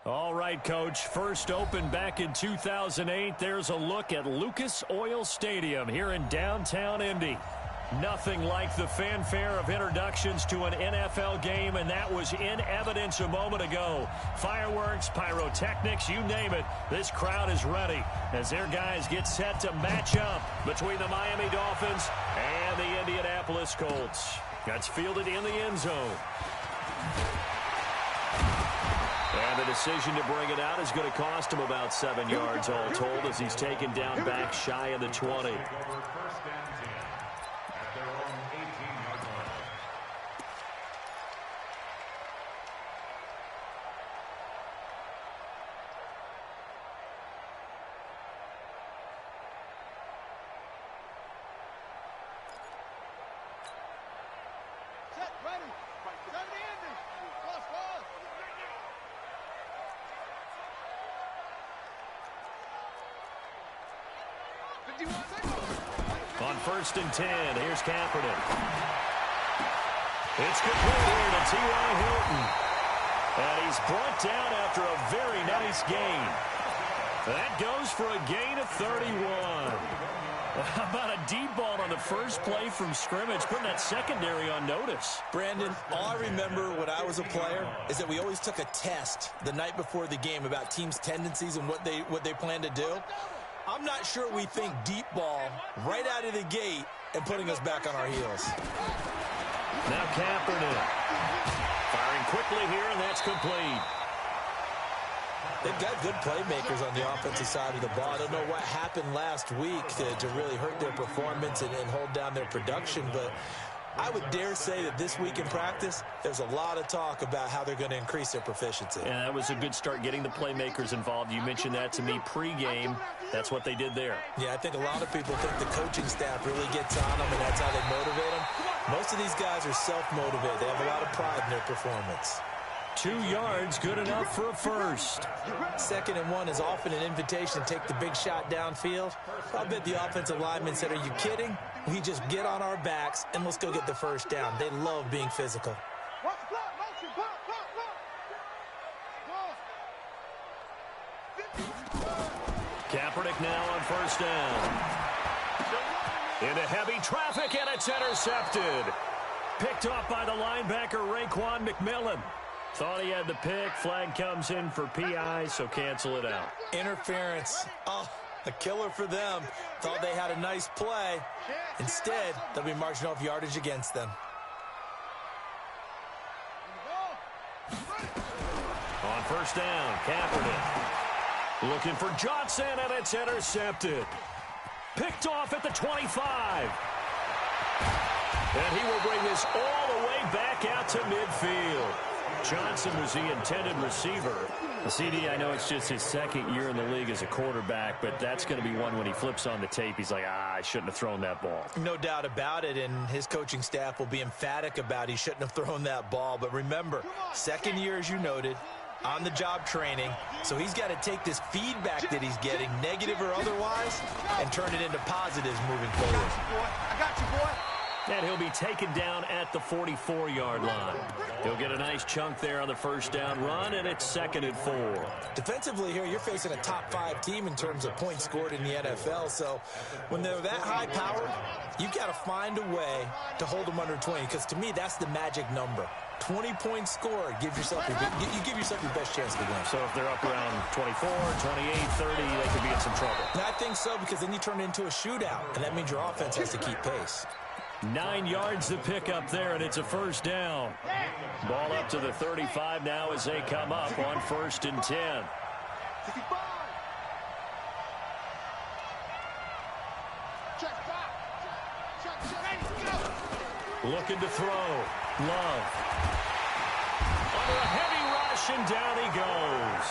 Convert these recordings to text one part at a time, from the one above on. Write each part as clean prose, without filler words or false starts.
All right, Coach. First opened back in 2008. There's a look at Lucas Oil Stadium here in downtown Indy. Nothing like the fanfare of introductions to an NFL game, and that was in evidence a moment ago. Fireworks, pyrotechnics, you name it. This crowd is ready as their guys get set to match up between the Miami Dolphins and the Indianapolis Colts. That's fielded in the end zone. And the decision to bring it out is going to cost him about 7 yards all told as he's taken down back shy of the 20. On 1st and 10, here's Kaepernick. It's complete here to T.Y. Hilton. And he's brought down after a very nice gain. That goes for a gain of 31. How about a deep ball on the first play from scrimmage, putting that secondary on notice? Brandon, all I remember when I was a player is that we always took a test the night before the game about teams' tendencies and what they plan to do. I'm not sure we think deep ball right out of the gate and putting us back on our heels. Now Kaepernick. Firing quickly here, and that's complete. They've got good playmakers on the offensive side of the ball. I don't know what happened last week to really hurt their performance and hold down their production, but I would dare say that this week in practice, there's a lot of talk about how they're going to increase their proficiency. And that was a good start, getting the playmakers involved. You mentioned that to me pregame. That's what they did there. Yeah, I think a lot of people think the coaching staff really gets on them, and that's how they motivate them. Most of these guys are self-motivated. They have a lot of pride in their performance. 2 yards, good enough for a first. 2nd and 1 is often an invitation to take the big shot downfield. I bet the offensive lineman said, are you kidding? We just get on our backs and let's go get the first down. They love being physical. Kaepernick now on 1st down. Into heavy traffic, and it's intercepted. Picked off by the linebacker, Raekwon McMillan. Thought he had the pick. Flag comes in for PI, so cancel it out. Interference. Oh, a killer for them. Thought they had a nice play. Instead, they'll be marching off yardage against them. On 1st down, Kaepernick. Looking for Johnson, and it's intercepted. Picked off at the 25. And he will bring this all the way back out to midfield. Johnson was the intended receiver. The CD, I know it's just his 2nd year in the league as a quarterback, but that's going to be one when he flips on the tape, he's like, I shouldn't have thrown that ball. No doubt about it, and his coaching staff will be emphatic about he shouldn't have thrown that ball. But remember, 2nd year, as you noted, on-the-job training, so he's got to take this feedback that he's getting, negative or otherwise, and turn it into positives moving forward. I got you, boy. And he'll be taken down at the 44-yard line. He'll get a nice chunk there on the 1st down run, and it's 2nd and 4. Defensively here, you're facing a top-5 team in terms of points scored in the NFL, so when they're that high-powered, you've got to find a way to hold them under 20, because to me, that's the magic number. 20 points scored, you give yourself your best chance to win. So if they're up around 24, 28, 30, they could be in some trouble. And I think so, because then you turn it into a shootout, and that means your offense has to keep pace. 9 yards to pick up there, and it's a 1st down. Ball up to the 35 now as they come up on 1st and 10. Looking to throw. Love. Under a heavy rush, and down he goes.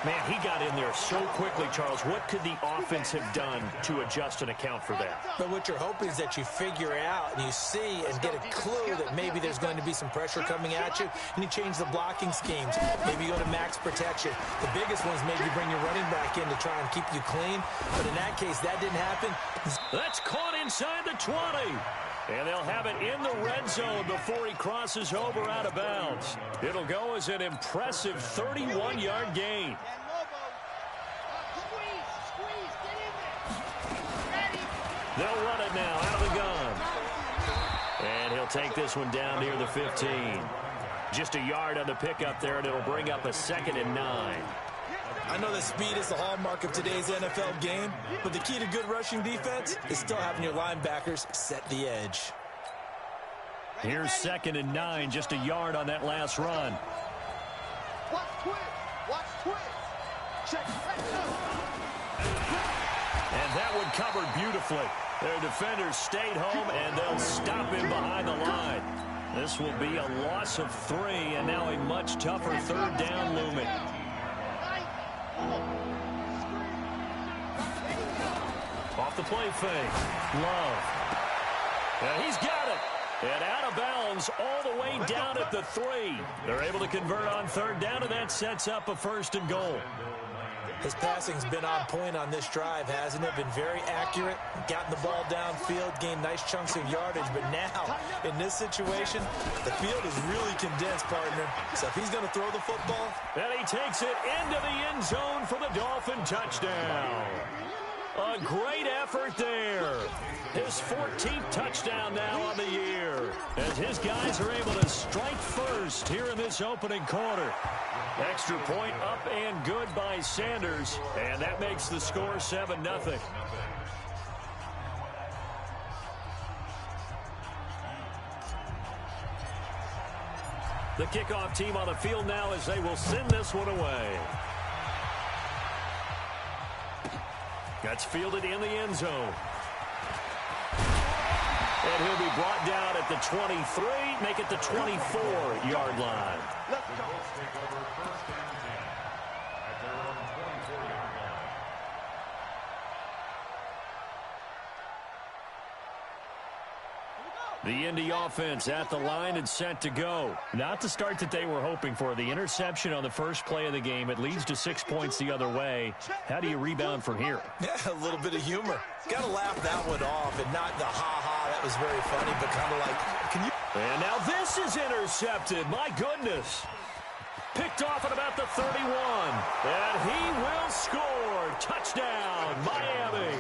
Man, he got in there so quickly, Charles. What could the offense have done to adjust and account for that? But what you're hoping is that you figure out and you see and get a clue that maybe there's going to be some pressure coming at you, and you change the blocking schemes. Maybe you go to max protection. The biggest one is maybe bring your running back in to try and keep you clean. But in that case, that didn't happen. That's caught inside the 20. And they'll have it in the red zone before he crosses over out of bounds. It'll go as an impressive 31-yard gain. They'll run it now out of the gun. And he'll take this one down near the 15. Just a yard on the pickup there, and it'll bring up a 2nd and 9. I know that speed is the hallmark of today's NFL game, but the key to good rushing defense is still having your linebackers set the edge. Here's 2nd and 9, just a yard on that last run. Watch twist. Watch twist. Check. And that one covered beautifully. Their defenders stayed home, and they'll stop him behind the line. This will be a loss of 3, and now a much tougher 3rd down looming. Off the play fake. Love. And he's got it. And out of bounds all the way down at the 3. They're able to convert on 3rd down, and that sets up a 1st and goal. His passing's been on point on this drive, hasn't it? Been very accurate, gotten the ball downfield, gained nice chunks of yardage. But now, in this situation, the field is really condensed, partner. So if he's going to throw the football... And he takes it into the end zone for the Dolphin touchdown. A great effort there. His 14th touchdown now on the year, as his guys are able to strike first here in this opening quarter. Extra point up and good by Sanders, and that makes the score 7-0. The kickoff team on the field now as they will send this one away. That's fielded in the end zone. And he'll be brought down at the 23, make it the 24-yard line. Let's go. The Indy offense at the line and set to go. Not the start that they were hoping for. The interception on the first play of the game. It leads to 6 points the other way. How do you rebound from here? Yeah, a little bit of humor. Got to laugh that one off and not the ha-ha. That was very funny, but kind of like, can you... And now this is intercepted. My goodness. Picked off at about the 31. And he will score. Touchdown, Miami.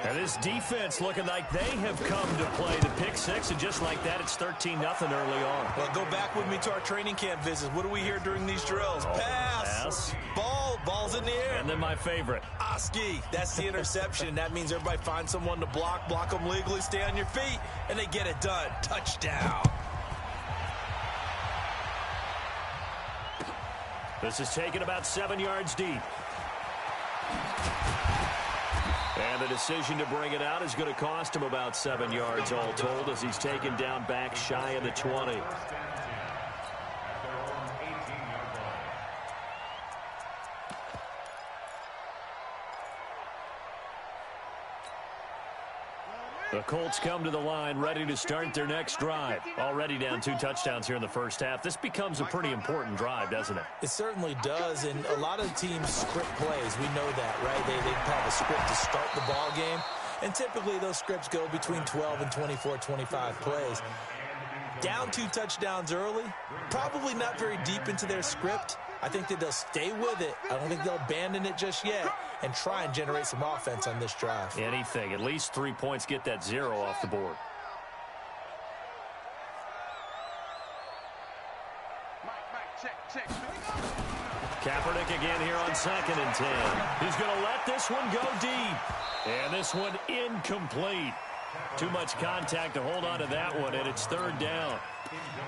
And this defense looking like they have come to play the pick six, and just like that, it's 13-0 early on. Well, go back with me to our training camp visits. What do we hear during these drills? Pass. Ball's in the air. And then my favorite. Oski. That's the interception. That means everybody finds someone to block them legally, stay on your feet, and they get it done. Touchdown. This is taken about 7 yards deep. And the decision to bring it out is going to cost him about 7 yards all told, as he's taken down back shy of the 20. The Colts come to the line ready to start their next drive. Already down 2 touchdowns here in the first half. This becomes a pretty important drive, doesn't it? It certainly does, and a lot of teams script plays. We know that, right? They have a script to start the ball game, and typically those scripts go between 12 and 24, 25 plays. Down 2 touchdowns early, probably not very deep into their script. I think that they'll stay with it. I don't think they'll abandon it just yet and try and generate some offense on this drive. Anything. At least 3 points, get that 0 off the board. Check. Kaepernick again here on 2nd and 10. He's going to let this one go deep. And this one incomplete. Too much contact to hold on to that one, and it's 3rd down.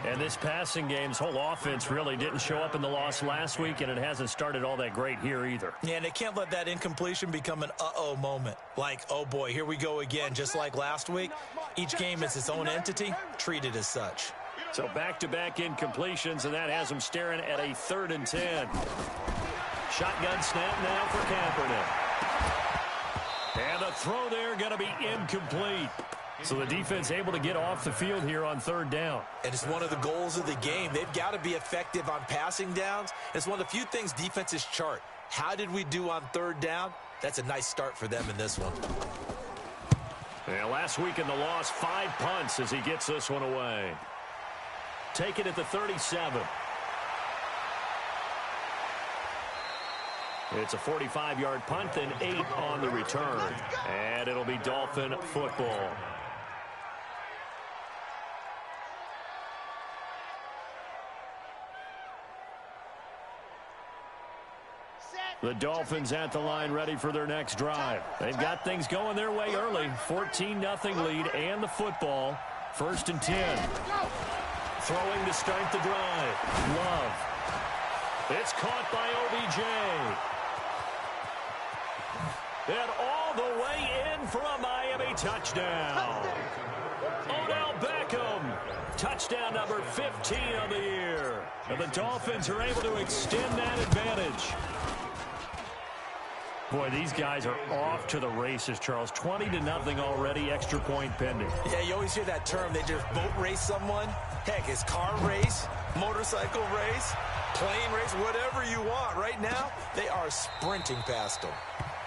And this passing game's whole offense really didn't show up in the loss last week, and it hasn't started all that great here either. Yeah, and they can't let that incompletion become an uh-oh moment. Like, oh boy, here we go again, just like last week. Each game is its own entity, treated as such. So back-to-back incompletions, and that has them staring at a 3rd and 10. Shotgun snap now for Kaepernick. And the throw there going to be incomplete. So the defense able to get off the field here on 3rd down. And it's one of the goals of the game. They've got to be effective on passing downs. It's one of the few things defenses chart. How did we do on 3rd down? That's a nice start for them in this one. And last week in the loss, 5 punts as he gets this one away. Take it at the 37. It's a 45-yard punt and 8 on the return. And it'll be Dolphin football. The Dolphins at the line ready for their next drive. They've got things going their way early. 14-0 lead and the football. 1st and 10. Throwing to start the drive. Love. It's caught by OBJ. And all the way in for a Miami touchdown. Odell Beckham. Touchdown number 15 of the year. And the Dolphins are able to extend that advantage. Boy, these guys are off to the races, Charles. 20-0 already, extra point pending. Yeah, you always hear that term. They just boat race someone. Heck, it's car race, motorcycle race, plane race, whatever you want. Right now, they are sprinting past them.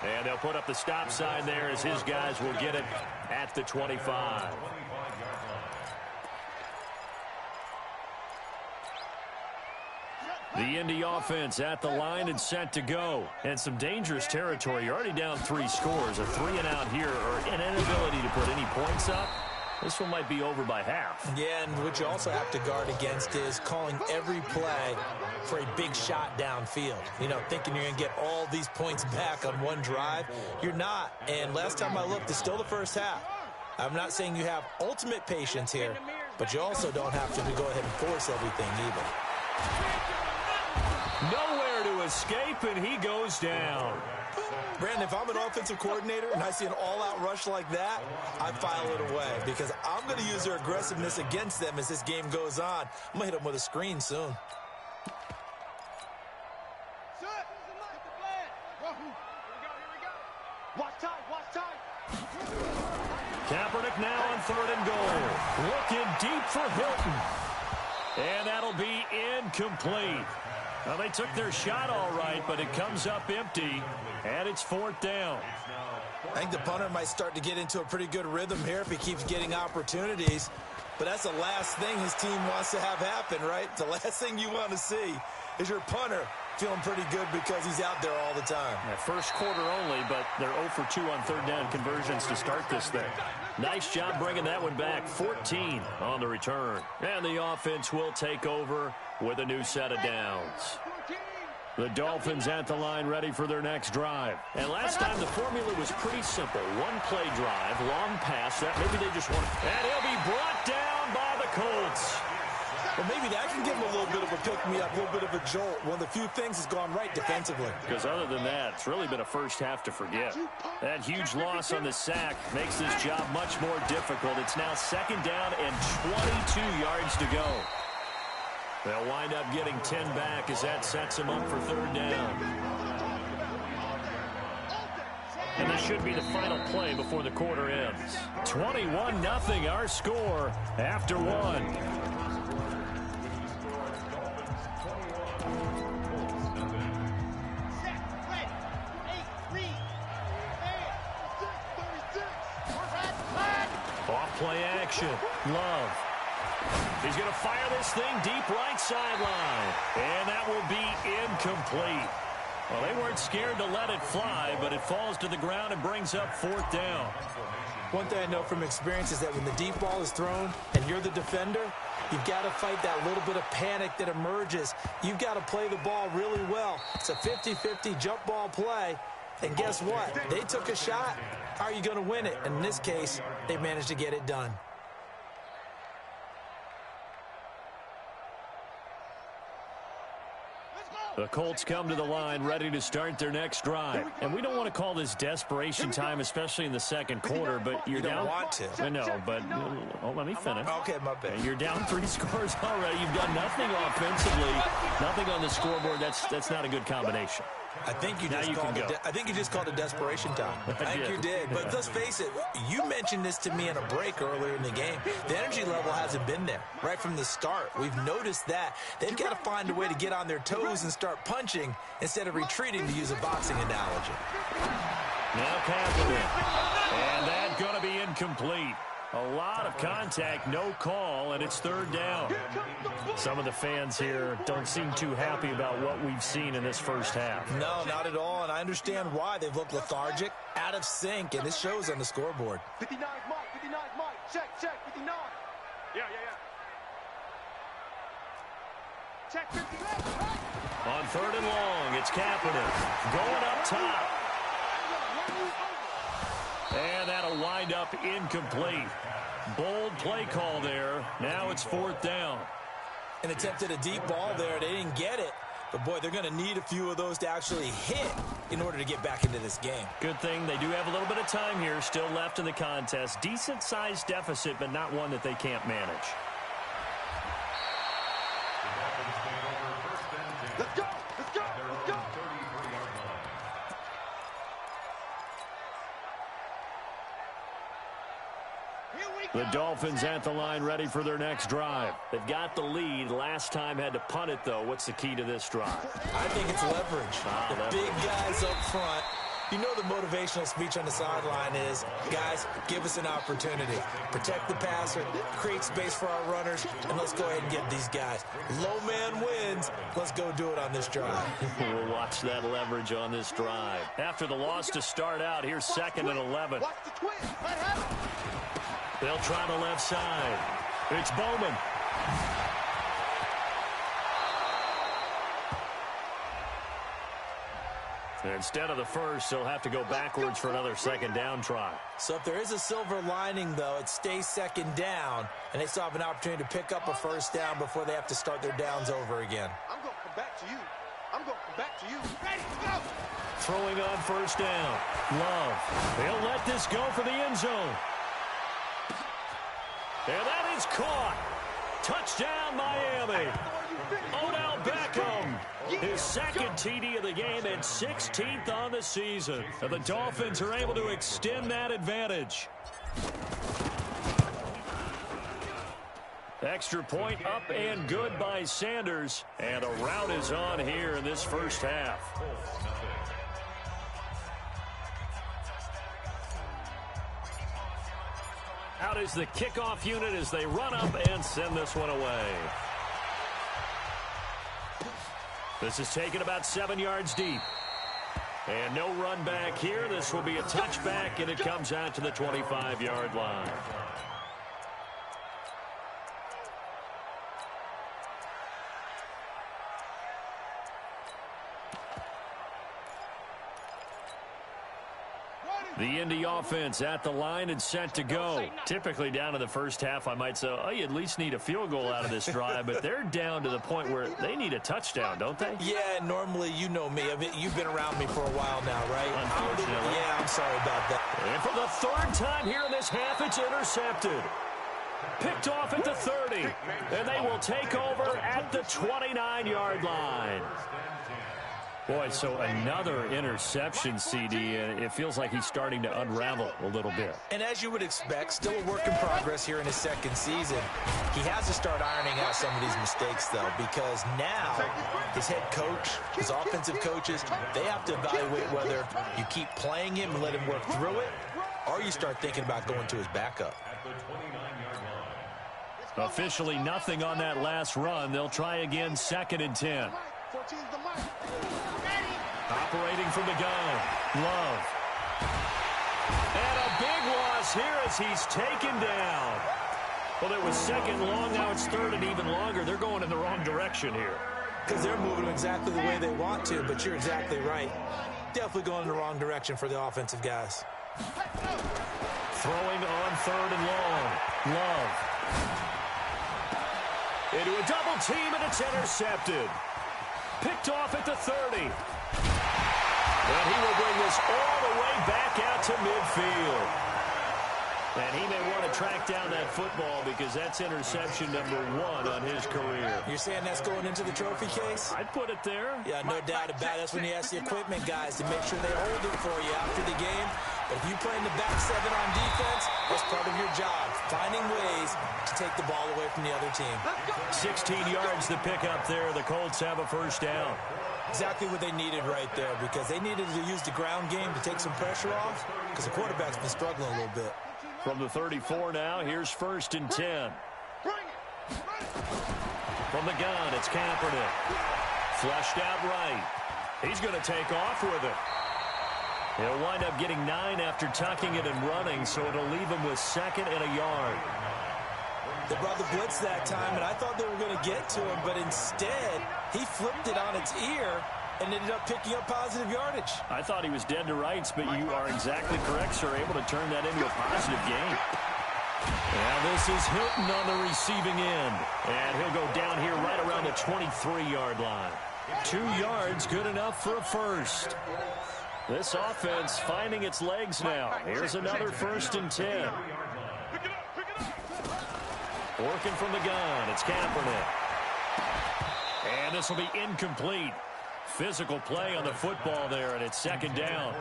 And they'll put up the stop sign there as his guys will get it at the 25. The Indy offense at the line and set to go. And some dangerous territory. You're already down 3 scores. A 3-and-out here or an inability to put any points up. This one might be over by half. Yeah, and what you also have to guard against is calling every play for a big shot downfield. You know, thinking you're going to get all these points back on one drive. You're not. And last time I looked, it's still the first half. I'm not saying you have ultimate patience here, but you also don't have to go ahead and force everything either. Nowhere to escape, and he goes down. Brandon, if I'm an offensive coordinator and I see an all-out rush like that, I file it away because I'm going to use their aggressiveness against them as this game goes on. I'm going to hit them with a screen soon. Kaepernick now on 3rd and goal. Looking deep for Hilton. And that'll be incomplete. Well, they took their shot all right, but it comes up empty, and it's 4th down. I think the punter might start to get into a pretty good rhythm here if he keeps getting opportunities. But that's the last thing his team wants to have happen, right? The last thing you want to see is your punter feeling pretty good because he's out there all the time. Yeah, first quarter only, but they're 0 for 2 on 3rd down conversions to start this thing. Nice job bringing that one back. 14 on the return. And the offense will take over with a new set of downs. The Dolphins at the line ready for their next drive. And last time the formula was pretty simple. One play drive, long pass. That maybe they just want. And he'll be brought down by the Colts. Well, maybe that can give him a little bit of a pick-me-up, a little bit of a jolt. One of the few things has gone right defensively. Because other than that, it's really been a first half to forget. That huge loss on the sack makes this job much more difficult. It's now 2nd down and 22 yards to go. They'll wind up getting 10 back as that sets them up for 3rd down. And this should be the final play before the quarter ends. 21-0 our score after 1. Off-play action. Love. He's going to fire this thing deep right sideline. And that will be incomplete. Well, they weren't scared to let it fly, but it falls to the ground and brings up 4th down. One thing I know from experience is that when the deep ball is thrown and you're the defender, you've got to fight that little bit of panic that emerges. You've got to play the ball really well. It's a 50-50 jump ball play. And guess what? They took a shot. How are you going to win it? And in this case, they managed to get it done. The Colts come to the line ready to start their next drive. And we don't want to call this desperation time, especially in the second quarter, but you're down. You don't want to. I know, but let me finish. Okay, my bad. You're down 3 scores already. You've done nothing offensively, nothing on the scoreboard. That's not a good combination. I think you just called it desperation time. I think you did. But let's face it, you mentioned this to me in a break earlier in the game. The energy level hasn't been there right from the start. We've noticed that. They've got to find a way to get on their toes and start punching instead of retreating, to use a boxing analogy. Now Kaepernick. And that's going to be incomplete. A lot of contact, no call, and it's third down. Some of the fans here don't seem too happy about what we've seen in this first half. No, not at all, and I understand why. They've looked lethargic, out of sync, and this shows on the scoreboard. 59 Mike, 59 Mike, check, 59. Yeah. Check 59. On third and long, it's Kaepernick going up top. And that'll wind up incomplete. Bold play call there. Now it's fourth down. And attempted a deep ball there. They didn't get it. But, boy, they're going to need a few of those to actually hit in order to get back into this game. Good thing they do have a little bit of time here still left in the contest. Decent-sized deficit, but not one that they can't manage. Let's go. The Dolphins at the line ready for their next drive. They've got the lead. Last time had to punt it, though. What's the key to this drive? I think it's leverage. The big guys up front. You know the motivational speech on the sideline is, guys, give us an opportunity. Protect the passer, create space for our runners, and let's go ahead and get these guys. Low man wins. Let's go do it on this drive. We'll watch that leverage on this drive. After the loss to start out, here's 2nd and 11. Watch the twist. Let happen. They'll try the left side. It's Bowman. Instead of the first, they'll have to go backwards for another second down try. So if there is a silver lining, though, it stays second down, and they still have an opportunity to pick up a first down before they have to start their downs over again. I'm going to come back to you. Ready, go! Throwing on first down. Love. They'll let this go for the end zone. And that is caught. Touchdown, Miami. Odell Beckham, his second TD of the game and 16th on the season. And the Dolphins are able to extend that advantage. Extra point up and good by Sanders. And the rout is on here in this first half. Out is the kickoff unit as they run up and send this one away. This is taken about 7 yards deep. And no run back here. This will be a touchback, and it comes out to the 25-yard line. The Indy offense at the line and set to go. Typically down in the first half, I might say, oh, you at least need a field goal out of this drive, but they're down to the point where they need a touchdown, don't they? Yeah, normally, you know me. I mean, you've been around me for a while now, right? Unfortunately. Yeah, I'm sorry about that. And for the third time here in this half, it's intercepted. Picked off at the 30, and they will take over at the 29-yard line. Boy, so another interception, CD, and it feels like he's starting to unravel a little bit. And as you would expect, still a work in progress here in his second season. He has to start ironing out some of these mistakes, though, because now his head coach, his offensive coaches, they have to evaluate whether you keep playing him and let him work through it, or you start thinking about going to his backup. Officially nothing on that last run. They'll try again, 2nd and 10. Operating from the gun, Love. And a big loss here as he's taken down. Well, it was 2nd long, now it's 3rd and even longer. They're going in the wrong direction here. Because they're moving exactly the way they want to, but you're exactly right. Definitely going in the wrong direction for the offensive guys. Throwing on 3rd and long, Love. Into a double team, and it's intercepted. Picked off at the 30. And he will bring this all the way back out to midfield. And he may want to track down that football because that's interception number 1 on his career. You're saying that's going into the trophy case? I'd put it there. Yeah, no doubt about it. That's when you ask the equipment guys to make sure they hold it for you after the game. But if you play in the back 7 on defense, that's part of your job, finding ways to take the ball away from the other team. 16 yards to pick up there. The Colts have a first down. Exactly what they needed right there because they needed to use the ground game to take some pressure off because the quarterback's been struggling a little bit. From the 34 now, here's 1st and 10. From the gun, it's Kaepernick. Flushed out right. He's going to take off with it. He'll wind up getting 9 after tucking it and running, so it'll leave him with 2nd and a yard. They brought the blitz that time, and I thought they were going to get to him, but instead, he flipped it on its ear and ended up picking up positive yardage. I thought he was dead to rights, but you are exactly correct, sir. Able to turn that into a positive gain. Now this is Hilton on the receiving end. And he'll go down here right around the 23-yard line. 2 yards, good enough for a first. This offense finding its legs now. Here's another 1st and 10. Working from the gun, it's Kaepernick. And this will be incomplete. Physical play on the football there, and it's 2nd down.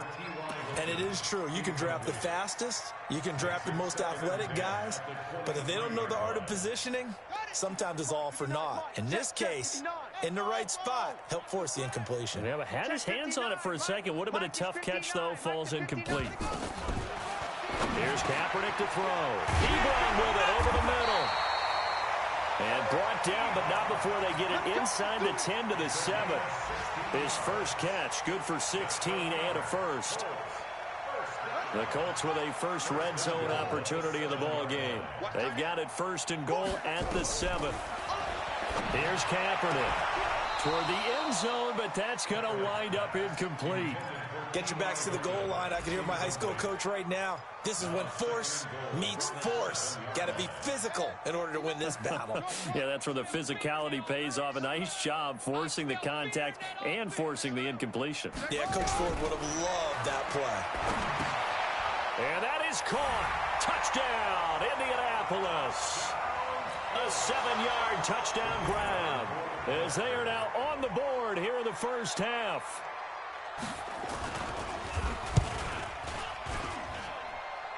And it is true. You can draft the fastest. You can draft the most athletic guys. But if they don't know the art of positioning, sometimes it's all for naught. In this case, in the right spot, help force the incompletion. Yeah, but had his hands on it for a second. Would have been a tough catch, though. Falls incomplete. Here's Kaepernick to throw. Ebron with it over the middle. And brought down, but not before they get it inside the 10 to the 7. His first catch, good for 16 and a first. The Colts with a first red zone opportunity in the ball game. They've got it 1st and goal at the 7. Here's Kaepernick toward the end zone, but that's going to wind up incomplete. Get your backs to the goal line. I can hear my high school coach right now. This is when force meets force. Got to be physical in order to win this battle. Yeah, that's where the physicality pays off. A nice job forcing the contact and forcing the incompletion. Yeah, Coach Ford would have loved that play. And that is caught. Touchdown, Indianapolis. A 7-yard touchdown grab as they are now on the board here in the first half.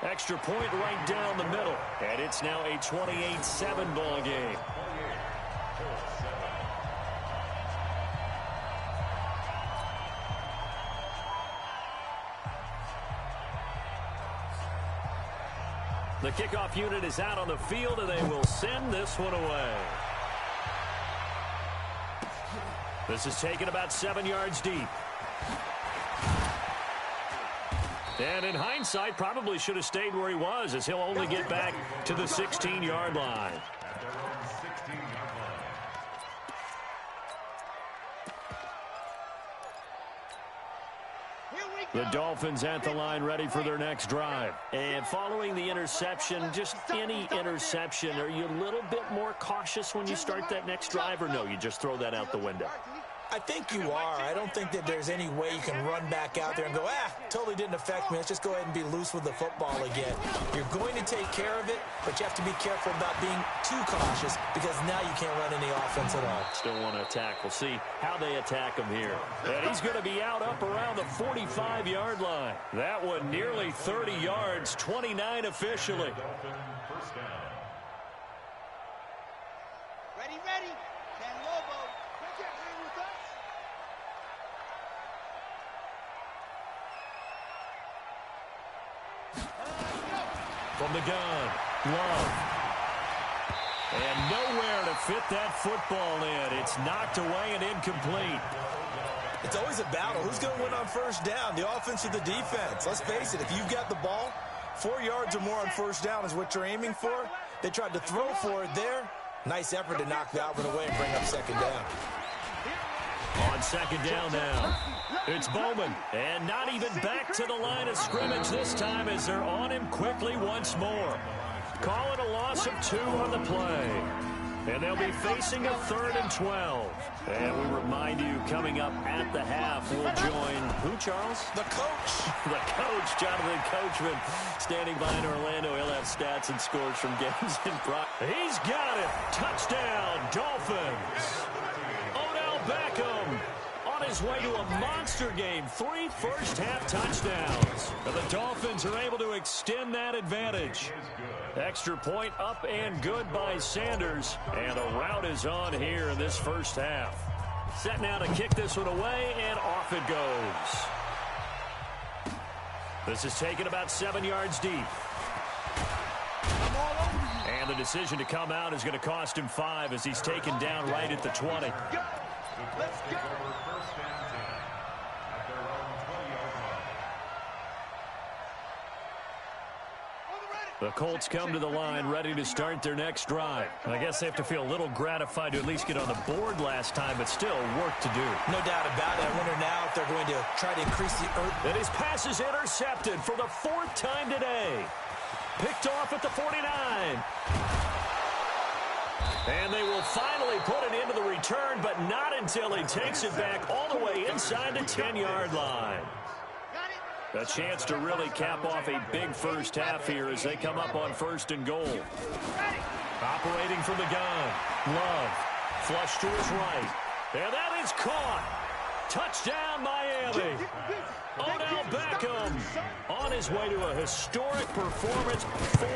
Extra point right down the middle. And it's now a 28-7 ball game. The kickoff unit is out on the field, and they will send this one away. This is taken about 7 yards deep. And in hindsight, probably should have stayed where he was, as he'll only get back to the 16-yard line. The Dolphins at the line ready for their next drive. And following the interception, just any interception, are you a little bit more cautious when you start that next drive, or no, you just throw that out the window? I think you are. I don't think that there's any way you can run back out there and go, totally didn't affect me. Let's just go ahead and be loose with the football again. You're going to take care of it, but you have to be careful about being too cautious because now you can't run any offense at all. Still want to attack. We'll see how they attack him here. And he's going to be out up around the 45-yard line. That one nearly 30 yards, 29 officially. Ready, ready. Ken Lobo. Can't hang with us. From the gun, Love. And nowhere to fit that football in. It's knocked away and incomplete. It's always a battle. Who's going to win on first down, the offense or the defense? Let's face it, if you've got the ball, 4 yards or more on first down is what you're aiming for. They tried to throw for it there. Nice effort to knock that one away and bring up 2nd down. On 2nd down now, it's Bowman. And not even back to the line of scrimmage this time as they're on him quickly once more. Call it a loss of 2 on the play. And they'll be facing a 3rd and 12. And we remind you, coming up at the half, we'll join who, Charles? The coach. The coach, Jonathan Coachman, standing by in Orlando. He'll have stats and scores from games in progress. He's got it. Touchdown, Dolphins. Odell Beckham on his way to a monster game. 3 first-half touchdowns. And the Dolphins are able to extend that advantage. Extra point up and good by Sanders. And the route is on here in this first half. Set now to kick this one away, and off it goes. This is taken about 7 yards deep. And the decision to come out is going to cost him 5 as he's taken down right at the 20. Let's go. The Colts come to the line ready to start their next drive. I guess they have to feel a little gratified to at least get on the board last time, but still work to do. No doubt about it. I wonder now if they're going to try to increase the And his pass is intercepted for the 4th time today. Picked off at the 49. And they will finally put it into the return, but not until he takes it back all the way inside the 10-yard line. A chance to really cap off a big first half here as they come up on 1st and goal. Operating from the gun. Love. Flush to his right. And that is caught. Touchdown, Miami. Odell Beckham on his way to a historic performance. 4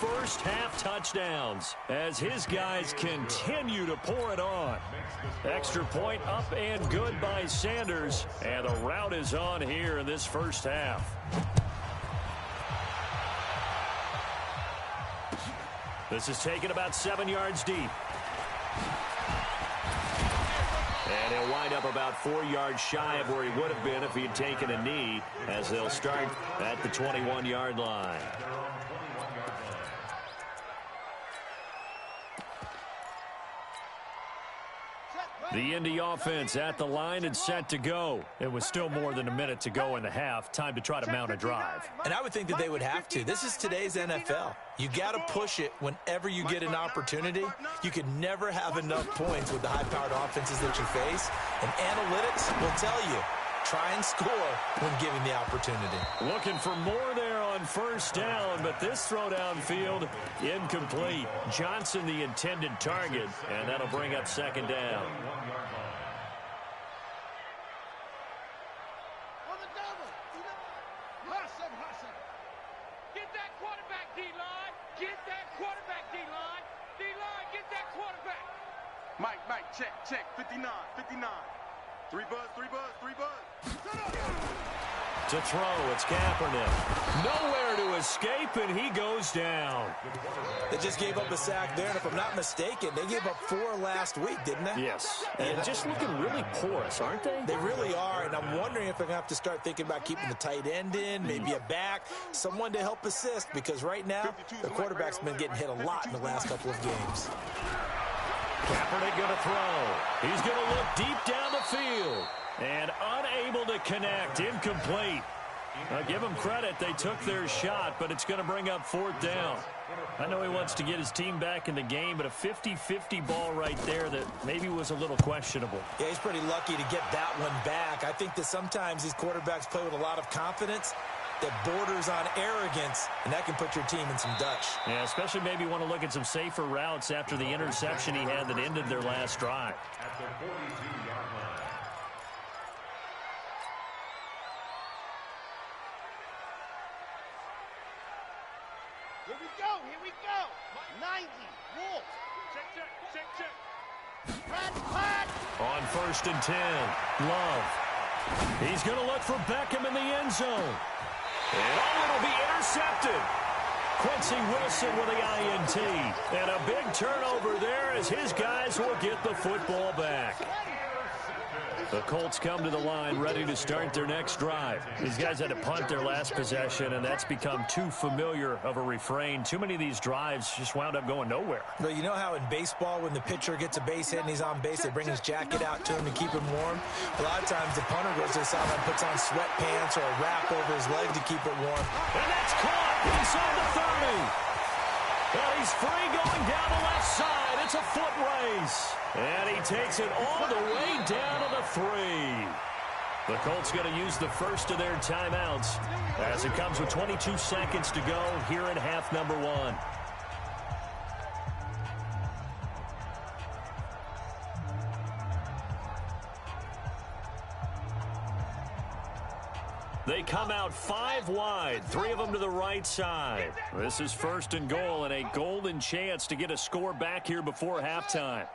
first-half touchdowns as his guys continue to pour it on. Extra point up and good by Sanders. And the route is on here in this first half. This is taken about 7 yards deep. And he'll wind up about 4 yards shy of where he would have been if he had taken a knee, as they'll start at the 21-yard line. The Indy offense at the line and set to go. It was still more than a minute to go in the half. Time to try to mount a drive. And I would think that they would have to. This is today's NFL. You got to push it whenever you get an opportunity. You can never have enough points with the high-powered offenses that you face. And analytics will tell you, try and score when given the opportunity. Looking for more there on 1st down, but this throw downfield incomplete. Johnson the intended target, and that'll bring up 2nd down. Get that quarterback, D-line. Get that quarterback, D-line. D-line, get that quarterback. Mike, check. 59. 3 buzz. To throw, it's Kaepernick. Nowhere to escape, and he goes down. They just gave up a sack there, and if I'm not mistaken, they gave up 4 last week, didn't they? Yes, and just looking really porous, aren't they? They really are, and I'm wondering if they're going to have to start thinking about keeping the tight end in, maybe a back, someone to help assist, because right now, the quarterback's been getting hit a lot in the last couple of games. Kaepernick going to throw. He's going to look deep down the field. And unable to connect. Incomplete. Give them credit. They took their shot, but it's going to bring up 4th down. I know he wants to get his team back in the game, but a 50-50 ball right there that maybe was a little questionable. Yeah, he's pretty lucky to get that one back. I think that sometimes these quarterbacks play with a lot of confidence that borders on arrogance, and that can put your team in some Dutch. Yeah, especially maybe want to look at some safer routes after the interception he had that ended their last drive. At the 42-yard line. Here we go. 90. Wolf. Check. Pat. On 1st and 10, Love. He's going to look for Beckham in the end zone. And it'll be intercepted. Quincy Wilson with the INT. And a big turnover there as his guys will get the football back. The Colts come to the line ready to start their next drive. These guys had to punt their last possession, and that's become too familiar of a refrain. Too many of these drives just wound up going nowhere. Well, you know how in baseball when the pitcher gets a base hit and he's on base, they bring his jacket out to him to keep him warm? A lot of times the punter goes to the sideline, puts on sweatpants or a wrap over his leg to keep it warm. And that's caught inside the 30. And he's free going down the left side. It's a foot race. And he takes it all the way down to the 3. The Colts going to use the first of their timeouts as it comes with 22 seconds to go here in half number 1. They come out 5 wide, 3 of them to the right side. This is first and goal and a golden chance to get a score back here before halftime.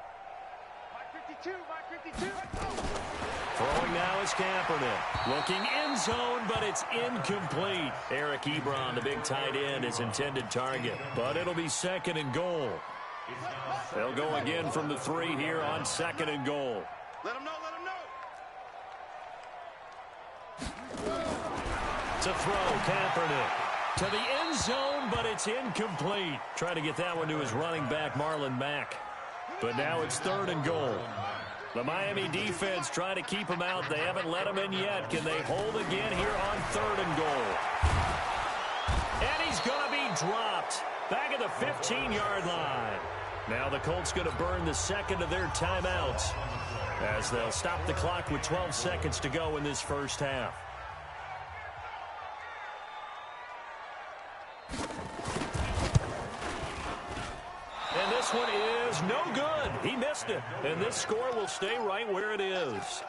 Throwing now is Kaepernick. Looking end zone, but it's incomplete. Eric Ebron, the big tight end, is intended target. But it'll be second and goal. They'll go again from the 3 here on second and goal. Let him know, let him know. To throw, Kaepernick to the end zone, but it's incomplete. Trying to get that one to his running back, Marlon Mack. But now it's third and goal. The Miami defense trying to keep him out. They haven't let him in yet. Can they hold again here on third and goal? And he's going to be dropped back at the 15-yard line. Now the Colts going to burn the second of their timeouts as they'll stop the clock with 12 seconds to go in this first half. And this one is no good. He missed it. And this score will stay right where it is.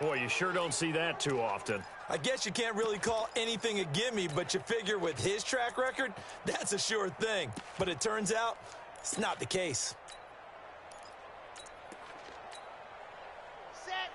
Boy, you sure don't see that too often. I guess you can't really call anything a gimme, but you figure with his track record, that's a sure thing. But it turns out it's not the case.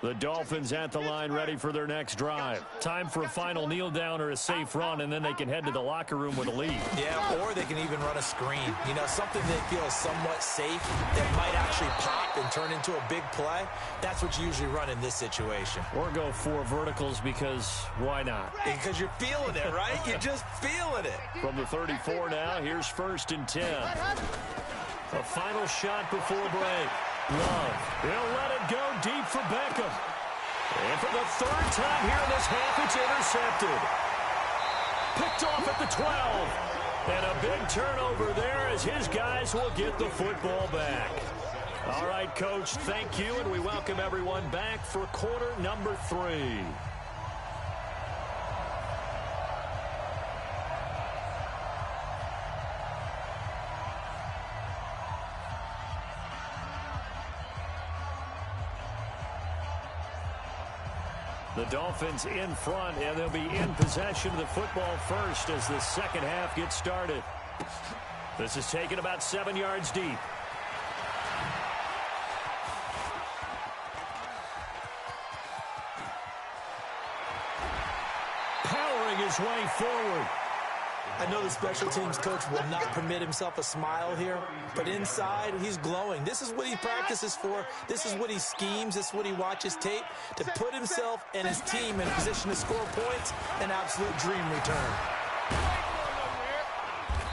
The Dolphins at the line ready for their next drive. Time for a final kneel down or a safe run, and then they can head to the locker room with a lead. Yeah, or they can even run a screen. You know, something they feel somewhat safe that might actually pop and turn into a big play. That's what you usually run in this situation. Or go 4 verticals because why not? Because you're feeling it, right? You're just feeling it. From the 34 now, here's first and 10. A final shot before break. Love. He'll let it go deep for Beckham. And for the 3rd time here in this half, it's intercepted. Picked off at the 12. And a big turnover there as his guys will get the football back. All right, Coach, thank you, and we welcome everyone back for quarter number 3. The Dolphins in front, and they'll be in possession of the football first as the second half gets started. This is taken about 7 yards deep. Powering his way forward. I know the special teams coach will not permit himself a smile here, but inside, he's glowing. This is what he practices for. This is what he schemes. This is what he watches tape to put himself and his team in a position to score points. An absolute dream return.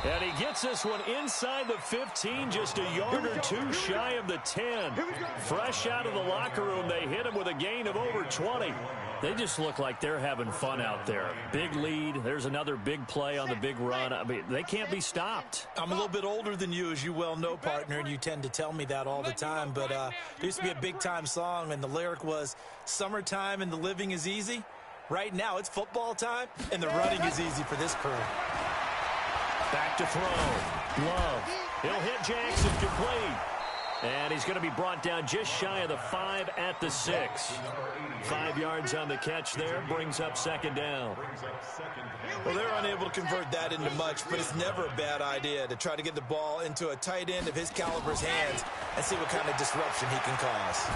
And he gets this one inside the 15, just a yard or 2 shy of the 10. Fresh out of the locker room, they hit him with a gain of over 20. They just look like they're having fun out there. Big lead. There's another big play on the big run. I mean, they can't be stopped. I'm a little bit older than you, as you well know, partner, and you tend to tell me that all the time. But there used to be a big-time song, and the lyric was, "Summertime and the living is easy." Right now, it's football time, and the running is easy for this crew. Back to throw. Love. He'll hit Jackson complete. And he's going to be brought down just shy of the 5 at the 6. 5 yards on the catch there, brings up second down. Well, they're unable to convert that into much, but it's never a bad idea to try to get the ball into a tight end of his caliber's hands and see what kind of disruption he can cause.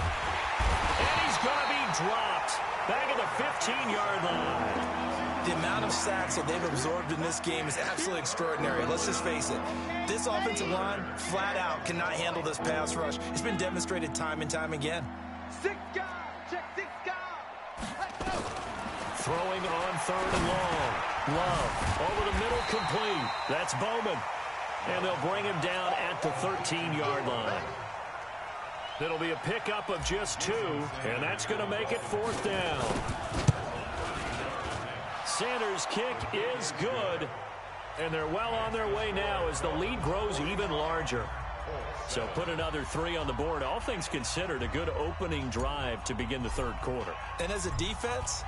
And he's going to be dropped back at the 15-yard line. The amount of sacks that they've absorbed in this game is absolutely extraordinary. Let's just face it. This offensive line, flat out, cannot handle this pass rush. It's been demonstrated time and time again. 6 guys. Check 6 guys. Let's go. Throwing on 3rd and long. Love over the middle, complete. That's Bowman. And they'll bring him down at the 13-yard line. It'll be a pickup of just 2, and that's going to make it 4th down. Sanders' kick is good. And they're well on their way now as the lead grows even larger. So put another 3 on the board. All things considered, a good opening drive to begin the third quarter. And as a defense,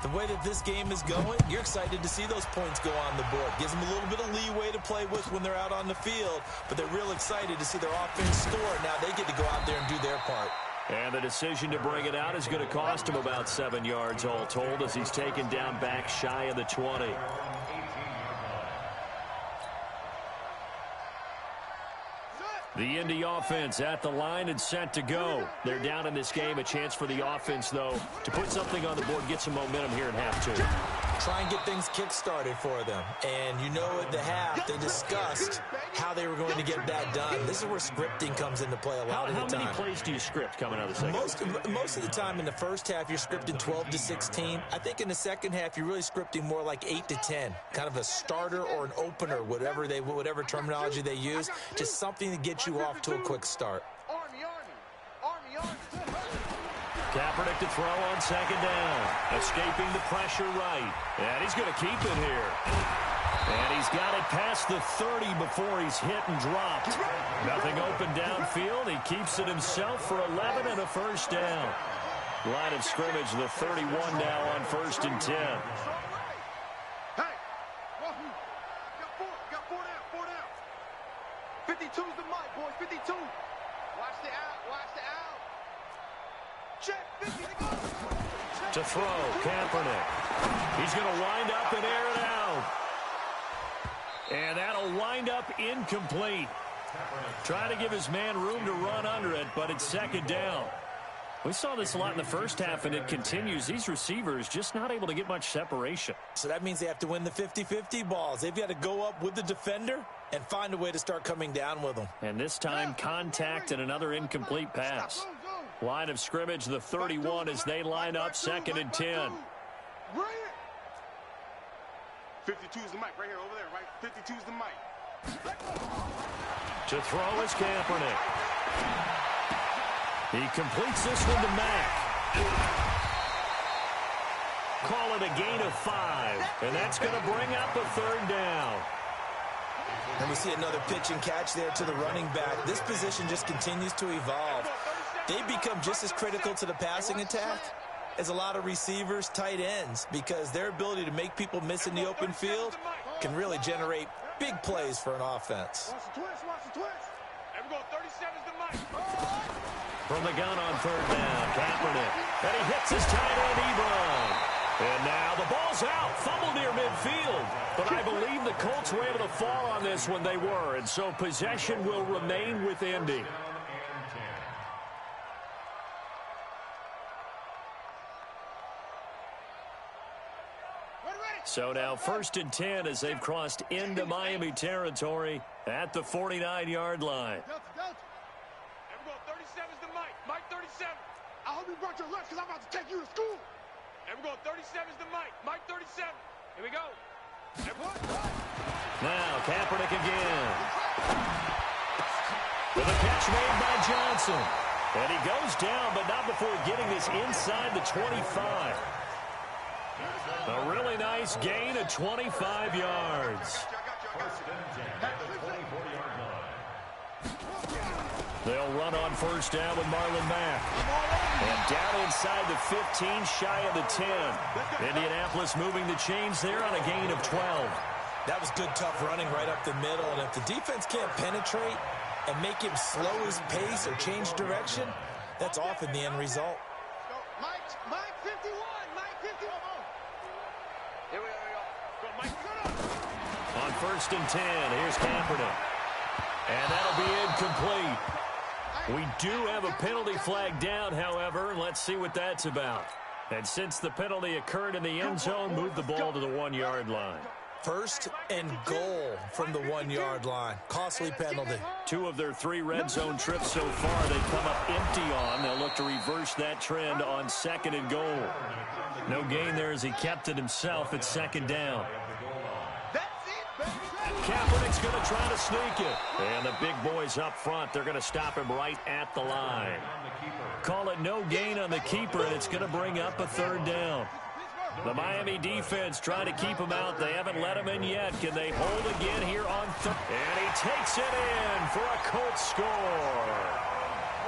the way that this game is going, you're excited to see those points go on the board. Gives them a little bit of leeway to play with when they're out on the field, but they're real excited to see their offense score. Now they get to go out there and do their part. And the decision to bring it out is going to cost him about 7 yards all told as he's taken down back shy of the 20. The Indy offense at the line and set to go. They're down in this game. A chance for the offense, though, to put something on the board, get some momentum here in half 2. Try and get things kick-started for them. And you know at the half, they discussed how they were going to get that done. This is where scripting comes into play a lot of the time. How many plays do you script coming out of the second? Most of the time in the first half, you're scripting 12 to 16. I think in the second half, you're really scripting more like 8 to 10. Kind of a starter or an opener, whatever terminology they use. Just something to get you off to a quick start. Kaepernick to throw on second down. Escaping the pressure right. And he's going to keep it here. And he's got it past the 30 before he's hit and dropped. Nothing open downfield. He keeps it himself for 11 and a first down. Line of scrimmage, the 31 now on 1st and 10. Hey! Got four down. 52's the mic, boys. 52. Watch the out. Check. 50 to go. To throw, Kaepernick. He's going to wind up and air it out. And that'll wind up incomplete. Trying to give his man room to run under it, but it's second down. We saw this a lot in the first half, and it continues. These receivers just not able to get much separation. So that means they have to win the 50-50 balls. They've got to go up with the defender and find a way to start coming down with them. And this time, contact and another incomplete pass. Line of scrimmage, the 31 as they line up, 2nd and 10. 52's the mic right here, over there, right? 52's the mic. To throw is Kaepernick. He completes this one to Mack. Call it a gain of 5, and that's going to bring up a 3rd down. And we see another pitch and catch there to the running back. This position just continues to evolve. They become just as critical to the passing attack as a lot of receivers, tight ends, because their ability to make people miss in the open field can really generate big plays for an offense. Watch the twist. And we're going 37's the mic. From the gun on 3rd down, Kaepernick. And he hits his tight end, Ebron. And now the ball's out. Fumble near midfield. But I believe the Colts were able to fall on this when they were. And so possession will remain with Indy. So now 1st and 10 as they've crossed into Miami territory at the 49-yard line. And we're going 37's the mic. Mike 37. I hope you brought your lunch because I'm about to take you to school. And we're going 37's the mic. Mike 37. Here we go. Now Kaepernick again. With a catch made by Johnson. And he goes down, but not before getting this inside the 25. A really nice gain of 25 yards. They'll run on 1st down with Marlon Mack. And down inside the 15, shy of the 10. Indianapolis moving the chains there on a gain of 12. That was good, tough running right up the middle. And if the defense can't penetrate and make him slow his pace or change direction, that's often the end result. Mike 51. Mike 51. Here we go. Mike. On 1st and 10, here's Kaepernick. And that'll be incomplete. We do have a penalty flag down, however. Let's see what that's about. And since the penalty occurred in the end zone, move the ball to the 1-yard line. 1st and goal from the 1-yard line. Costly penalty. 2 of their 3 red zone trips so far they've come up empty on. They'll look to reverse that trend on 2nd and goal. No gain there as he kept it himself at 2nd down. Kaepernick's going to try to sneak it. And the big boys up front, they're going to stop him right at the line. Call it no gain on the keeper, and it's going to bring up a 3rd down. The Miami defense trying to keep him out. They haven't let him in yet. Can they hold again here on third? And he takes it in for a Colts score.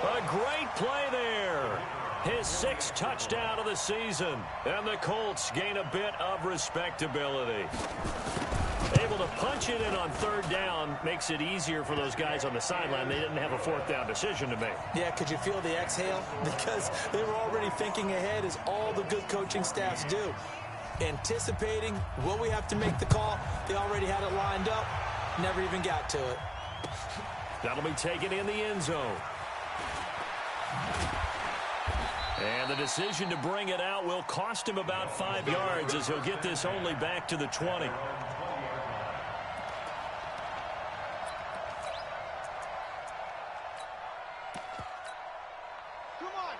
A great play there. His 6th touchdown of the season. And the Colts gain a bit of respectability. Able to punch it in on third down makes it easier for those guys on the sideline. They didn't have a 4th down decision to make. Yeah, could you feel the exhale? Because they were already thinking ahead, as all the good coaching staffs do. Anticipating, will we have to make the call? They already had it lined up. Never even got to it. That'll be taken in the end zone. And the decision to bring it out will cost him about 5 yards, as he'll get this only back to the 20.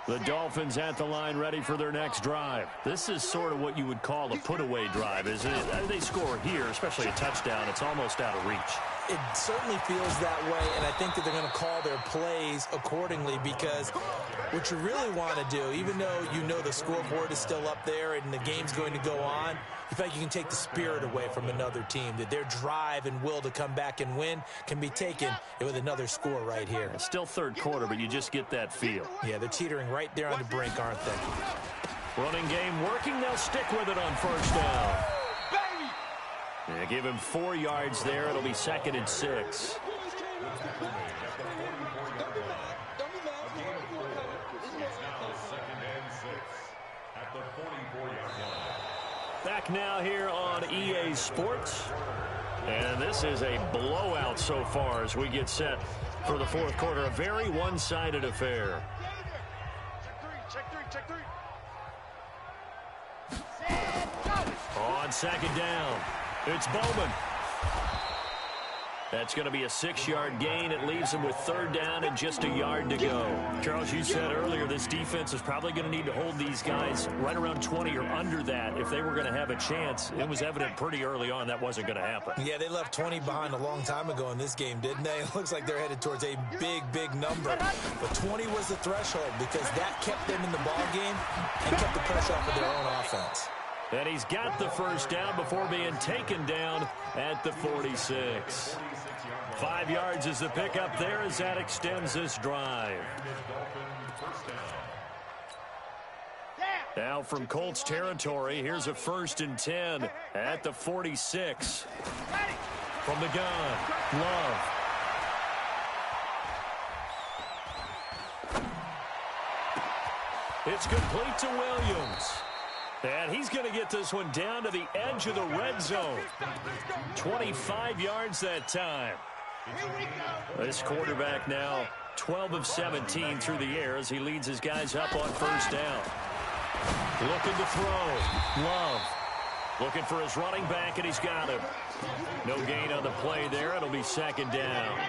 The Dolphins at the line, ready for their next drive. This is sort of what you would call a put-away drive, isn't it? They score here, especially a touchdown. It's almost out of reach. It certainly feels that way, and I think that they're going to call their plays accordingly, because what you really want to do, even though you know the scoreboard is still up there and the game's going to go on, you feel like you can take the spirit away from another team, that their drive and will to come back and win can be taken with another score right here. It's still third quarter, but you just get that feel. Yeah, they're teetering right there on the brink, aren't they? Running game working. They'll stick with it on first down. Yeah, give him 4 yards there. It'll be 2nd and 6. Back now here on EA Sports. And this is a blowout so far as we get set for the 4th quarter. A very one-sided affair. Check three. On 2nd down, it's Bowman. That's going to be a 6-yard gain. It leaves him with 3rd down and just a yard to go. Charles, you said earlier this defense is probably going to need to hold these guys right around 20 or under that if they were going to have a chance. It was evident pretty early on that wasn't going to happen. Yeah, they left 20 behind a long time ago in this game, didn't they? It looks like they're headed towards a big number. But 20 was the threshold, because that kept them in the ball game and kept the pressure off of their own offense. And he's got the 1st down before being taken down at the 46. 5 yards is the pickup there as that extends this drive. Now from Colts territory, here's a 1st and 10 at the 46. From the gun, Love. It's complete to Williams. And he's going to get this one down to the edge of the red zone. 25 yards that time. This quarterback now 12 of 17 through the air as he leads his guys up on 1st down. Looking to throw. Love. Looking for his running back, and he's got him. No gain on the play there. It'll be 2nd down.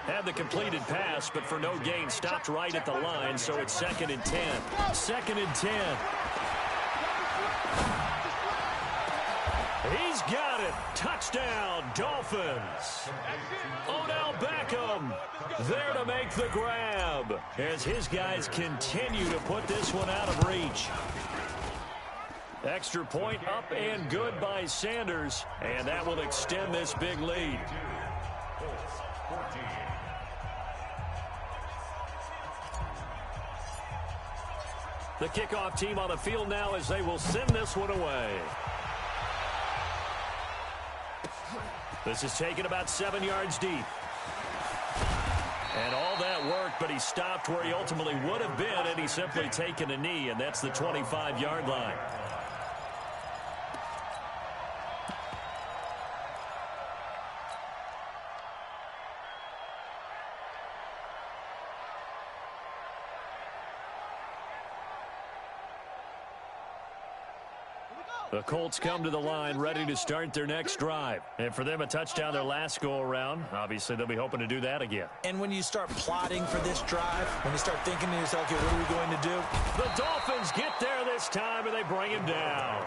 Had the completed pass, but for no gain, stopped right at the line, so it's 2nd and 10. 2nd and 10. He's got it. Touchdown, Dolphins. Odell Beckham there to make the grab as his guys continue to put this one out of reach. Extra point up and good by Sanders, and that will extend this big lead. The kickoff team on the field now as they will send this one away. This is taken about 7 yards deep. And all that worked, but he stopped where he ultimately would have been, and he's simply taken a knee, and that's the 25-yard line. The Colts come to the line ready to start their next drive. And for them, a touchdown their last go-around. Obviously, they'll be hoping to do that again. And when you start plotting for this drive, when you start thinking to yourself, okay, what are we going to do? The Dolphins get there this time, and they bring him down.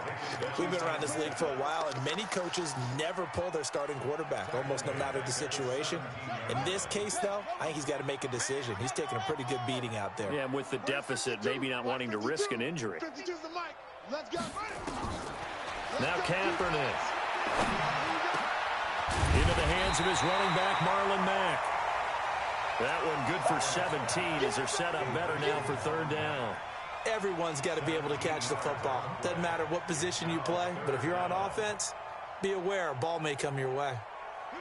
We've been around this league for a while, and many coaches never pull their starting quarterback, almost no matter the situation. In this case, though, I think he's got to make a decision. He's taking a pretty good beating out there. Yeah, and with the deficit, maybe not wanting to risk an injury. Let's go. Now Kaepernick. Into the hands of his running back, Marlon Mack. That one good for 17 as they're set up better now for third down. Everyone's got to be able to catch the football. Doesn't matter what position you play, but if you're on offense, be aware a ball may come your way.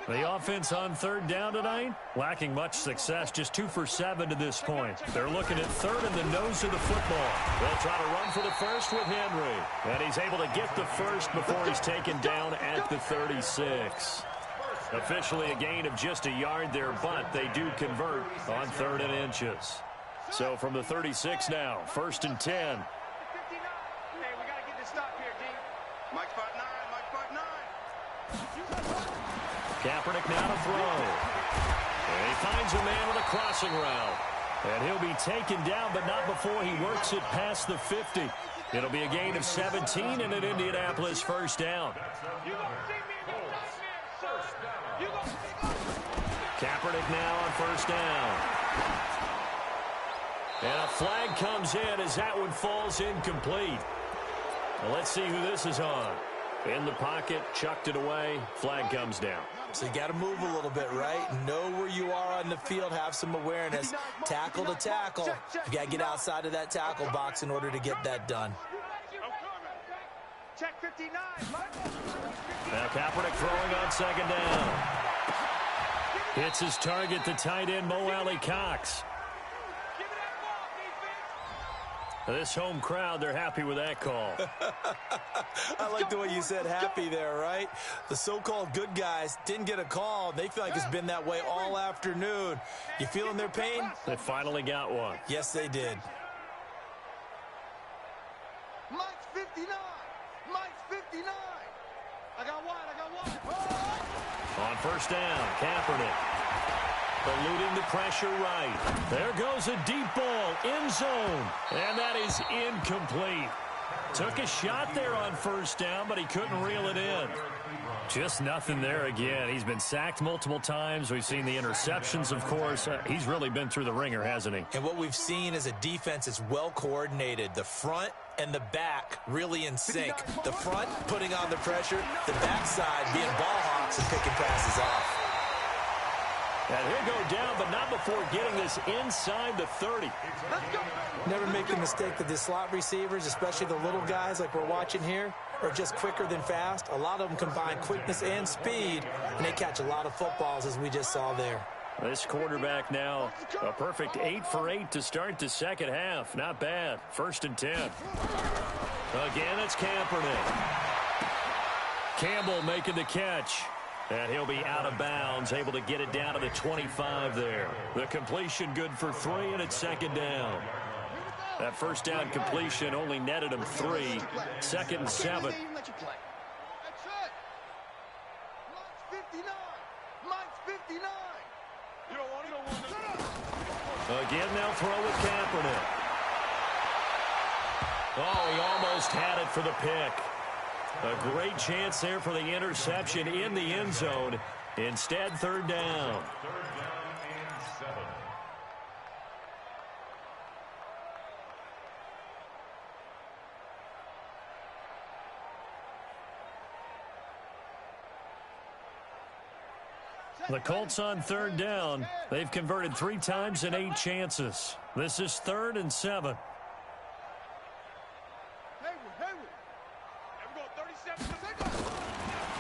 The offense on third down tonight, lacking much success, just 2 for 7 to this point. They're looking at third in the nose of the football. They'll try to run for the first with Henry. And he's able to get the first before he's taken down at the 36. Officially a gain of just a yard there, but they do convert on 3rd and inches. So from the 36 now, 1st and 10. Hey, we got to get this stop here, D. Mike 5'9", Mike 5'9". Kaepernick now to throw. And he finds a man with a crossing route. And he'll be taken down, but not before he works it past the 50. It'll be a gain of 17 and an Indianapolis first down. Kaepernick now on first down. And a flag comes in as that one falls incomplete. Well, let's see who this is on. In the pocket, chucked it away, flag comes down. So you got to move a little bit, right? Know where you are on the field, have some awareness. Tackle to tackle. You got to get outside of that tackle box in order to get that done. Check 59. Now Kaepernick throwing on second down. Hits his target, the tight end, Mo Alley Cox. This home crowd, they're happy with that call. I like the way you said happy there, right? The so-called good guys didn't get a call. They feel like it's been that way all afternoon. You feeling their pain? They finally got one. Yes, they did. Mike's 59. Mike's 59. I got one. On first down, Kaepernick. Eluding the pressure right. There goes a deep ball, end zone. And that is incomplete. Took a shot there on first down, but he couldn't reel it in. Just nothing there again. He's been sacked multiple times. We've seen the interceptions, of course. He's really been through the ringer, hasn't he? And what we've seen is a defense is well coordinated. The front and the back really in sync. The front putting on the pressure, the backside being ball hawks and picking passes off. And he'll go down, but not before getting this inside the 30. Never make the mistake that the slot receivers, especially the little guys like we're watching here, are just quicker than fast. A lot of them combine quickness and speed, and they catch a lot of footballs, as we just saw there. This quarterback now, a perfect 8 for 8 to start the second half. Not bad. 1st and 10. Again, it's Kaepernick. Campbell making the catch. And he'll be out of bounds, able to get it down to the 25 there. The completion good for 3, and it's second down. That first down completion only netted him 3. 2nd and 7. That's it. Mike's 59. Mike's 59. You don't want it. Again, they'll throw with Kaepernick. Oh, he almost had it for the pick. A great chance there for the interception in the end zone. Instead, 3rd down. 3rd down and 7. The Colts on 3rd down. They've converted 3 times in 8 chances. This is 3rd and 7.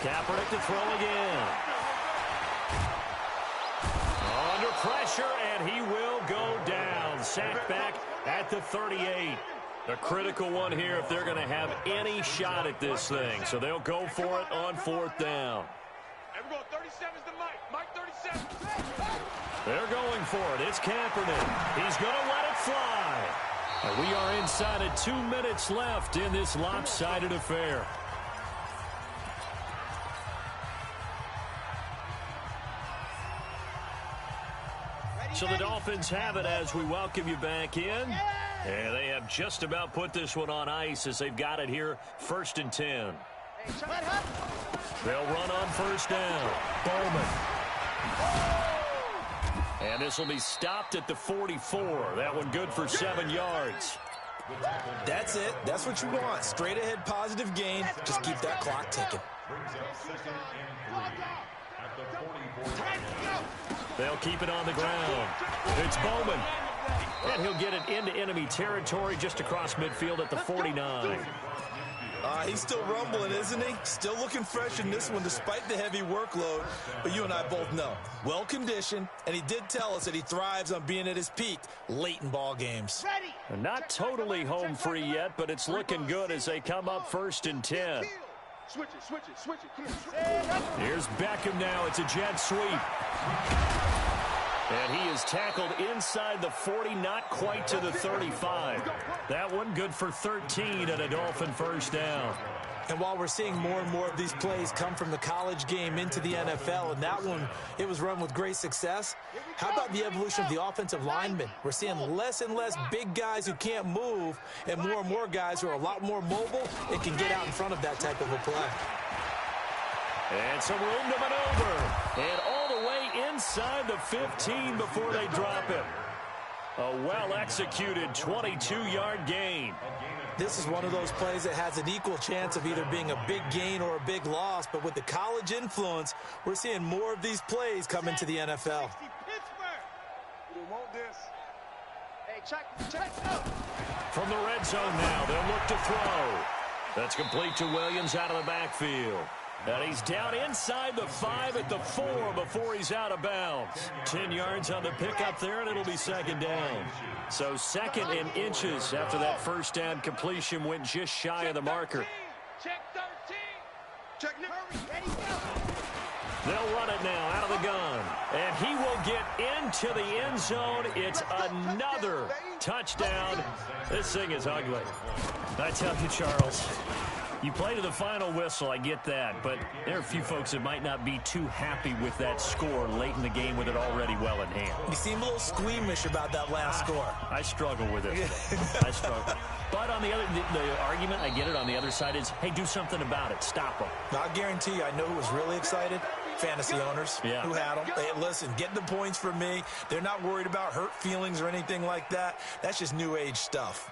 Kaepernick to throw again. Under pressure, and he will go down. Sacked back at the 38. A critical one here if they're going to have any shot at this thing. So they'll go for it on 4th down. And we're going 37's to Mike. Mike 37. They're going for it. It's Kaepernick. He's going to let it fly. And we are inside of 2 minutes left in this lopsided affair. So the Dolphins have it as we welcome you back in. And they have just about put this one on ice as they've got it here, 1st and 10. They'll run on 1st down. Bowman. And this will be stopped at the 44. That one good for 7 yards. That's it. That's what you want. Straight ahead positive gain. Just keep that clock ticking. They'll keep it on the ground. It's Bowman. And he'll get it into enemy territory just across midfield at the 49. He's still rumbling, isn't he? Still looking fresh in this one despite the heavy workload. But you and I both know, well-conditioned, and he did tell us that he thrives on being at his peak late in ball games. Not totally home free yet, but it's looking good as they come up 1st and 10. Switch it. Come on. Here's Beckham now. It's a jet sweep. And he is tackled inside the 40, not quite to the 35. That one good for 13 and a Dolphin first down. And while we're seeing more and more of these plays come from the college game into the NFL, and that one, it was run with great success, how about the evolution of the offensive linemen? We're seeing less and less big guys who can't move and more guys who are a lot more mobile and can get out in front of that type of a play. And some room to maneuver. And all the way inside the 15 before they drop it. A well-executed 22-yard gain. This is one of those plays that has an equal chance of either being a big gain or a big loss, but with the college influence, we're seeing more of these plays come into the NFL. From the red zone now, they'll look to throw. That's complete to Williams out of the backfield. And he's down inside the 5 at the 4 before he's out of bounds. 10 yards on the pickup there, and it'll be 2nd down. So 2nd and inches after that first down completion went just shy of the marker. Check 13. Check They'll run it now out of the gun. And he will get into the end zone. It's another touchdown. This thing is ugly. I tell you, Charles, you play to the final whistle, I get that, but there are a few folks that might not be too happy with that score late in the game with it already well in hand. You seem a little squeamish about that last score. I struggle with it. I struggle. But on the other, the argument, I get it, on the other side is, hey, do something about it. Stop them. I guarantee you, I know who was really excited. Fantasy owners who had them. Hey, listen, get the points for me. They're not worried about hurt feelings or anything like that. That's just new age stuff.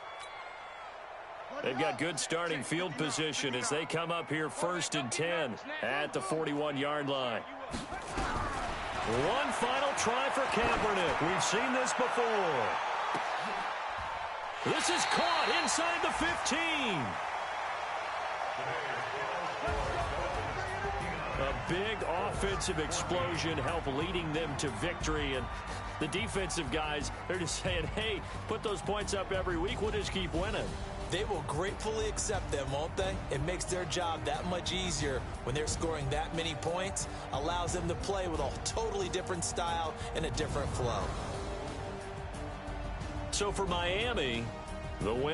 They've got good starting field position as they come up here 1st and 10 at the 41-yard line. One final try for Kaepernick. We've seen this before. This is caught inside the 15. A big offensive explosion helped leading them to victory. And the defensive guys, they're just saying, hey, put those points up every week. We'll just keep winning. They will gratefully accept them, won't they? It makes their job that much easier when they're scoring that many points. Allows them to play with a totally different style and a different flow. So for Miami, the win.